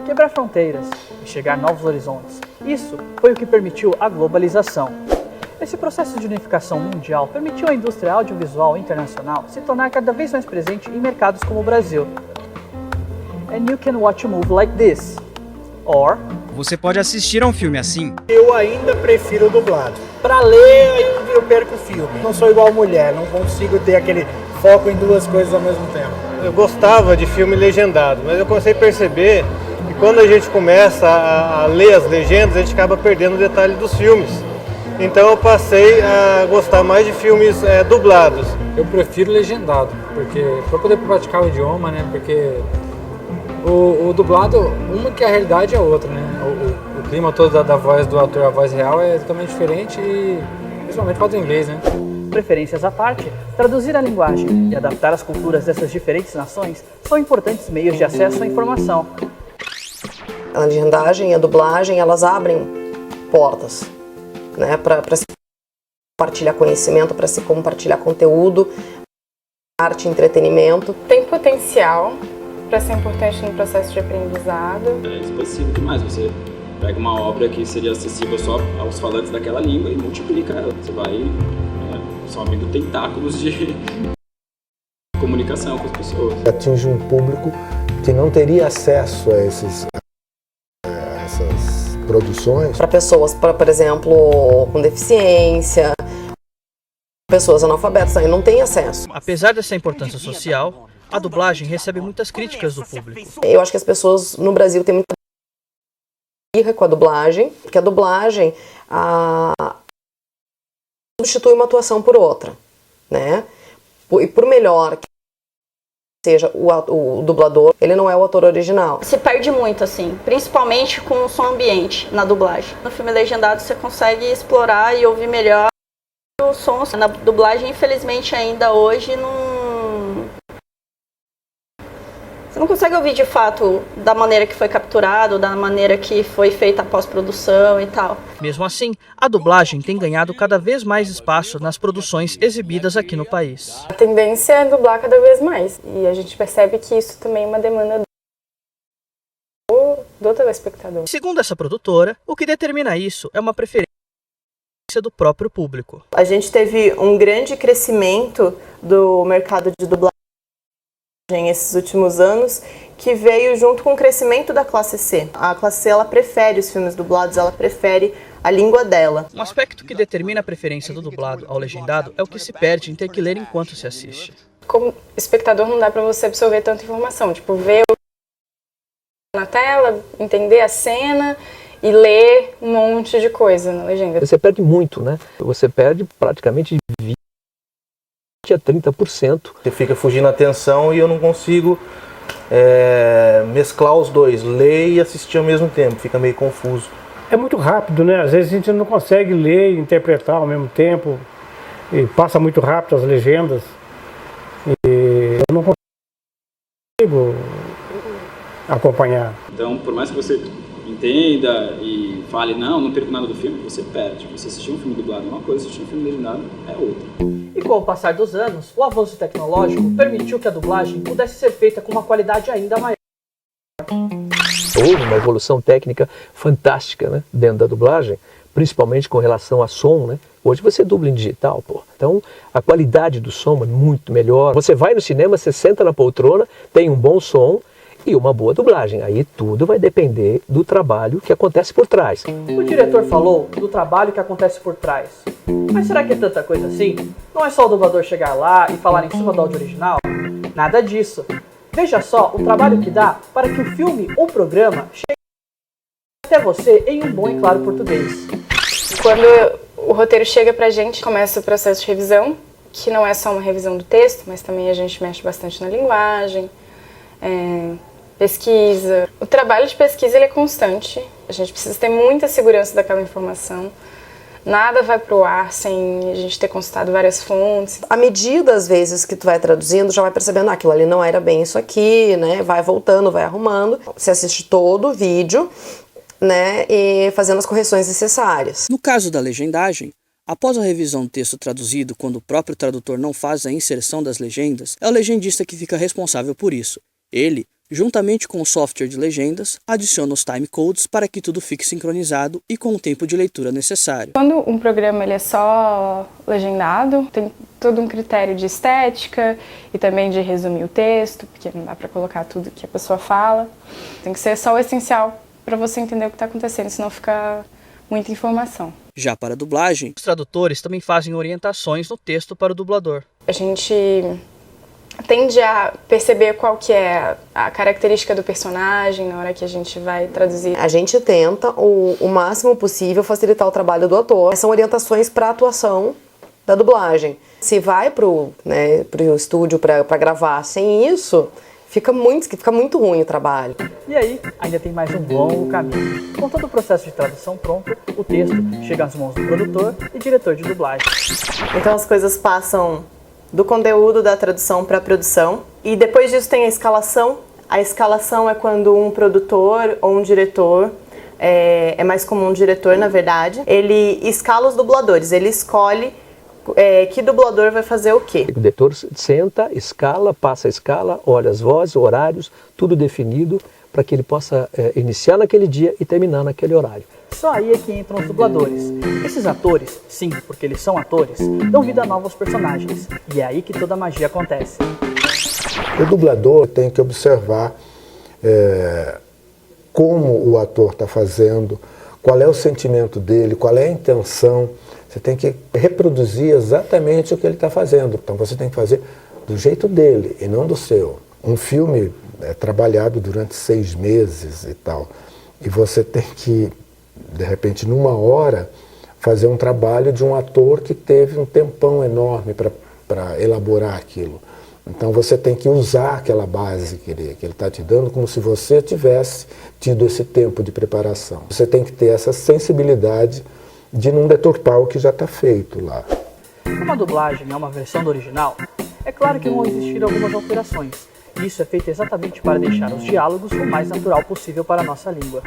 quebrar fronteiras e chegar a novos horizontes. Isso foi o que permitiu a globalização. Esse processo de unificação mundial permitiu à indústria audiovisual internacional se tornar cada vez mais presente em mercados como o Brasil. And you can watch a movie like this. Or você pode assistir a um filme assim. Eu ainda prefiro dublado. Para ler, eu perco o filme. Não sou igual mulher, não consigo ter aquele foco em duas coisas ao mesmo tempo. Eu gostava de filme legendado, mas eu comecei a perceber que quando a gente começa a ler as legendas, a gente acaba perdendo o detalhe dos filmes. Então eu passei a gostar mais de filmes dublados. Eu prefiro legendado, porque para poder praticar o idioma, né? Porque o dublado, uma que a realidade é outra, né? O clima todo da voz do ator, a voz real é totalmente diferente e principalmente por causa do inglês, né? Preferências à parte, traduzir a linguagem e adaptar as culturas dessas diferentes nações são importantes meios de acesso à informação. A legendagem e a dublagem, elas abrem portas, né, para se compartilhar conhecimento, para se compartilhar conteúdo, arte, entretenimento. Tem potencial para ser importante no processo de aprendizado. É expansivo demais, você pega uma obra que seria acessível só aos falantes daquela língua e multiplica ela. Você vai só abrindo tentáculos de comunicação com as pessoas. Atinge um público que não teria acesso a essas produções. Para pessoas, por exemplo, com deficiência, pessoas analfabetas, aí não tem acesso. Apesar dessa importância social, a dublagem recebe muitas críticas do público. Eu acho que as pessoas no Brasil têm muita birra com a dublagem, porque a dublagem substitui uma atuação por outra, né? E por melhor que seja o dublador, ele não é o ator original. Se perde muito, assim, principalmente com o som ambiente na dublagem. No filme legendado você consegue explorar e ouvir melhor o som. Na dublagem, infelizmente, ainda hoje você não consegue ouvir de fato da maneira que foi capturado, da maneira que foi feita a pós-produção e tal. Mesmo assim, a dublagem tem ganhado cada vez mais espaço nas produções exibidas aqui no país. A tendência é dublar cada vez mais. E a gente percebe que isso também é uma demanda do telespectador. Segundo essa produtora, o que determina isso é uma preferência do próprio público. A gente teve um grande crescimento do mercado de dublagem esses últimos anos, que veio junto com o crescimento da classe C. A classe C, ela prefere os filmes dublados, ela prefere a língua dela. Um aspecto que determina a preferência do dublado ao legendado é o que se perde em ter que ler enquanto se assiste. Como espectador não dá para você absorver tanta informação, tipo, ver na tela, entender a cena e ler um monte de coisa na legenda. Você perde muito, né? Você perde praticamente 20 a 30%. Você fica fugindo a atenção e eu não consigo mesclar os dois, ler e assistir ao mesmo tempo, fica meio confuso. É muito rápido, né? Às vezes a gente não consegue ler e interpretar ao mesmo tempo, e passa muito rápido as legendas, e eu não consigo acompanhar. Então, por mais que você entenda e fale, não perco nada do filme, você perde. Você assistir um filme dublado é uma coisa, assistir um filme legendado é outra. E com o passar dos anos, o avanço tecnológico permitiu que a dublagem pudesse ser feita com uma qualidade ainda maior. Houve uma evolução técnica fantástica, né, dentro da dublagem, principalmente com relação a som, né? Hoje você dubla em digital, pô. Então a qualidade do som é muito melhor. Você vai no cinema, você senta na poltrona, tem um bom som e uma boa dublagem. Aí tudo vai depender do trabalho que acontece por trás. O diretor falou do trabalho que acontece por trás. Mas será que é tanta coisa assim? Não é só o dublador chegar lá e falar em cima do áudio original? Nada disso. Veja só o trabalho que dá para que o filme ou programa chegue até você em um bom e claro português. Quando o roteiro chega pra gente, começa o processo de revisão, que não é só uma revisão do texto, mas também a gente mexe bastante na linguagem, pesquisa. O trabalho de pesquisa ele é constante, a gente precisa ter muita segurança daquela informação. Nada vai pro ar sem a gente ter consultado várias fontes. À medida, às vezes, que tu vai traduzindo, já vai percebendo aquilo ali não era bem isso aqui, né? Vai voltando, vai arrumando. Você assiste todo o vídeo, né? E fazendo as correções necessárias. No caso da legendagem, após a revisão do texto traduzido, quando o próprio tradutor não faz a inserção das legendas, é o legendista que fica responsável por isso. Ele Juntamente com o software de legendas, adiciona os timecodes para que tudo fique sincronizado e com o tempo de leitura necessário. Quando um programa ele é só legendado, tem todo um critério de estética e também de resumir o texto, porque não dá para colocar tudo que a pessoa fala. Tem que ser só o essencial para você entender o que está acontecendo, senão fica muita informação. Já para a dublagem, os tradutores também fazem orientações no texto para o dublador. A gente tende a perceber qual que é a característica do personagem na hora que a gente vai traduzir. A gente tenta o máximo possível facilitar o trabalho do ator. São orientações para a atuação da dublagem. Se vai pro estúdio para gravar sem isso, fica muito ruim o trabalho. E aí, ainda tem mais um longo caminho. Com todo o processo de tradução pronto, o texto chega às mãos do produtor e diretor de dublagem. Então as coisas passam do conteúdo da tradução para a produção. E depois disso tem a escalação. A escalação é quando um produtor ou um diretor, é mais comum um diretor na verdade, ele escala os dubladores, ele escolhe que dublador vai fazer o quê. O diretor senta, escala, passa a escala, olha as vozes, horários, tudo definido para que ele possa iniciar naquele dia e terminar naquele horário. Só aí é que entram os dubladores. Esses atores, sim, porque eles são atores, dão vida a novos personagens. E é aí que toda a magia acontece. O dublador tem que observar como o ator está fazendo, qual é o sentimento dele, qual é a intenção. Você tem que reproduzir exatamente o que ele está fazendo. Então você tem que fazer do jeito dele e não do seu. Um filme é trabalhado durante 6 meses e tal. E você tem que, de repente, numa hora, fazer um trabalho de um ator que teve um tempão enorme para elaborar aquilo. Então você tem que usar aquela base que ele está te dando como se você tivesse tido esse tempo de preparação. Você tem que ter essa sensibilidade de não deturpar o que já está feito lá. Como a dublagem é uma versão do original, é claro que vão existir algumas alterações. Isso é feito exatamente para deixar os diálogos o mais natural possível para a nossa língua.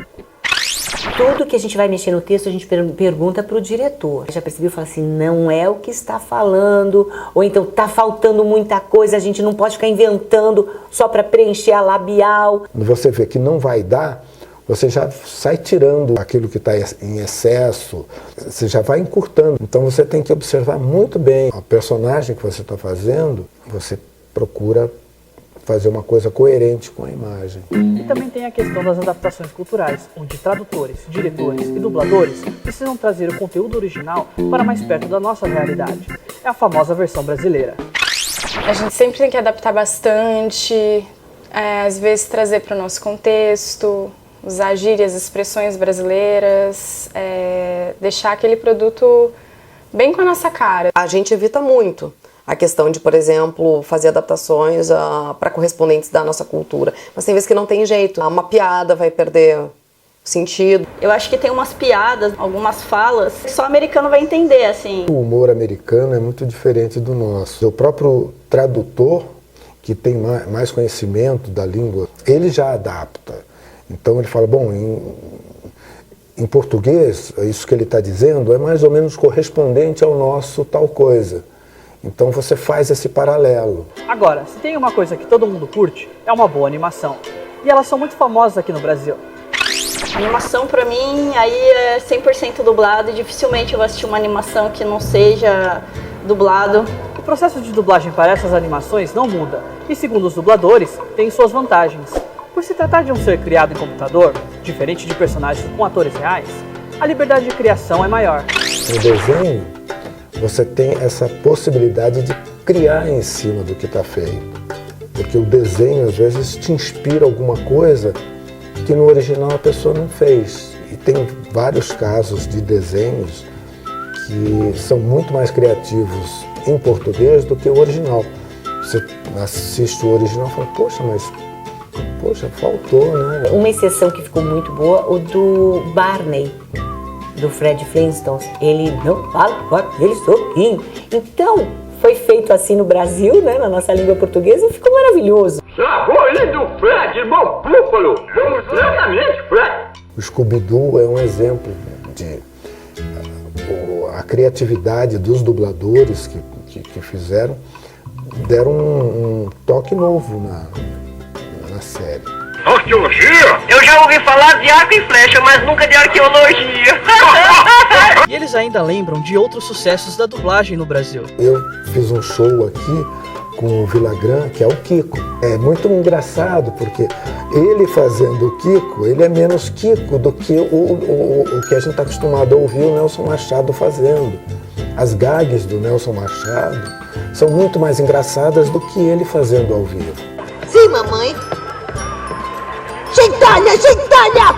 Tudo que a gente vai mexer no texto, a gente pergunta para o diretor. Já percebeu? Fala assim, não é o que está falando, ou então está faltando muita coisa, a gente não pode ficar inventando só para preencher a labial. Quando você vê que não vai dar, você já sai tirando aquilo que está em excesso, você já vai encurtando. Então você tem que observar muito bem a personagem que você está fazendo, você procura fazer uma coisa coerente com a imagem. E também tem a questão das adaptações culturais, onde tradutores, diretores e dubladores precisam trazer o conteúdo original para mais perto da nossa realidade. É a famosa versão brasileira. A gente sempre tem que adaptar bastante, às vezes trazer para o nosso contexto, usar gírias, expressões brasileiras, deixar aquele produto bem com a nossa cara. A gente evita muito a questão de, por exemplo, fazer adaptações para correspondentes da nossa cultura. Mas tem vezes que não tem jeito. Uma piada vai perder sentido. Eu acho que tem umas piadas, algumas falas, que só o americano vai entender, assim. O humor americano é muito diferente do nosso. O próprio tradutor, que tem mais conhecimento da língua, ele já adapta. Então ele fala, bom, em português, isso que ele está dizendo é mais ou menos correspondente ao nosso tal coisa. Então você faz esse paralelo. Agora, se tem uma coisa que todo mundo curte, é uma boa animação. E elas são muito famosas aqui no Brasil. Animação pra mim, aí é 100% dublado e dificilmente eu vou assistir uma animação que não seja dublado. O processo de dublagem para essas animações não muda. E segundo os dubladores, tem suas vantagens. Por se tratar de um ser criado em computador, diferente de personagens com atores reais, a liberdade de criação é maior. No desenho, você tem essa possibilidade de criar em cima do que está feito. Porque o desenho, às vezes, te inspira alguma coisa que no original a pessoa não fez. E tem vários casos de desenhos que são muito mais criativos em português do que o original. Você assiste o original e fala, poxa, faltou, né? Uma exceção que ficou muito boa, o do Barney, do Fred Flintstone. Ele não fala com aquele soquinho. Então, foi feito assim no Brasil, né, na nossa língua portuguesa, e ficou maravilhoso. do Fred, irmão Búfalo! Vamos lentamente, Fred! O Scooby-Doo é um exemplo de a criatividade dos dubladores que fizeram, deram um toque novo na série. Arqueologia? Eu já ouvi falar de arco e flecha, mas nunca de arqueologia. E eles ainda lembram de outros sucessos da dublagem no Brasil. Eu fiz um show aqui com o Villagrán, que é o Kiko. É muito engraçado, porque ele fazendo o Kiko, ele é menos Kiko do que o que a gente está acostumado a ouvir o Nelson Machado fazendo. As gags do Nelson Machado são muito mais engraçadas do que ele fazendo ao vivo. Sim, mamãe. Gentalha, gentalha!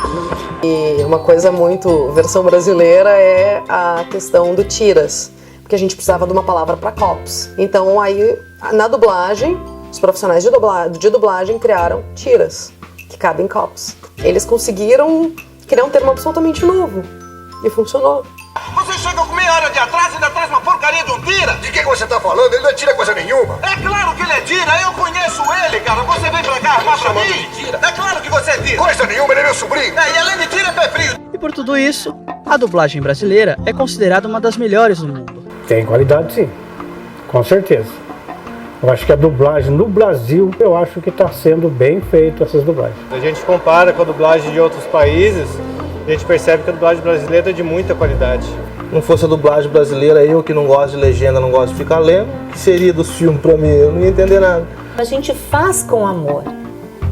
E uma coisa muito versão brasileira é a questão do tiras, porque a gente precisava de uma palavra para cops. Então aí, na dublagem, os profissionais de dublagem criaram tiras, que cabem cops. Eles conseguiram criar um termo absolutamente novo, e funcionou. Você chega com meia hora de atraso e ainda traz uma porcaria de um tira? De que você tá falando? Ele não é tira coisa nenhuma. É claro que ele é tira, eu conheço ele, cara. Você vem pra cá armar pra mim? É claro que você é tira. Coisa nenhuma, ele é meu sobrinho. E além de tira, é pé frio. E por tudo isso, a dublagem brasileira é considerada uma das melhores do mundo. Tem qualidade, sim, com certeza. Eu acho que a dublagem no Brasil, eu acho que está sendo bem feito essas dublagens. A gente compara com a dublagem de outros países, a gente percebe que a dublagem brasileira é de muita qualidade. Não fosse a dublagem brasileira, eu que não gosto de legenda, não gosto de ficar lendo, o que seria dos filmes pra mim? Eu não ia entender nada. A gente faz com amor.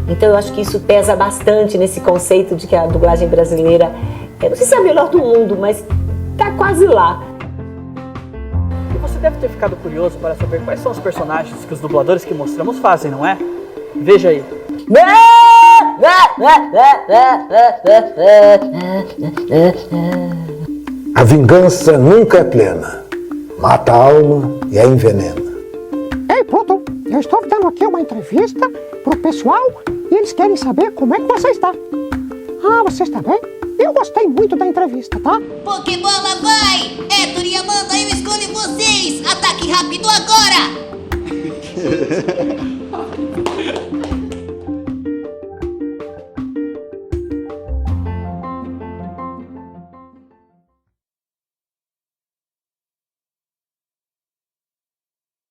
Então eu acho que isso pesa bastante nesse conceito de que a dublagem brasileira, eu não sei se é a melhor do mundo, mas tá quase lá. E você deve ter ficado curioso para saber quais são os personagens que os dubladores que mostramos fazem, não é? Veja aí. A vingança nunca é plena. Mata a alma e a envenena. Ei, Pluto, eu estou dando aqui uma entrevista pro pessoal e eles querem saber como é que você está. Ah, você está bem? Eu gostei muito da entrevista, tá? Pokébola vai! Héctor e Amanda, eu escolho vocês! Ataque rápido agora!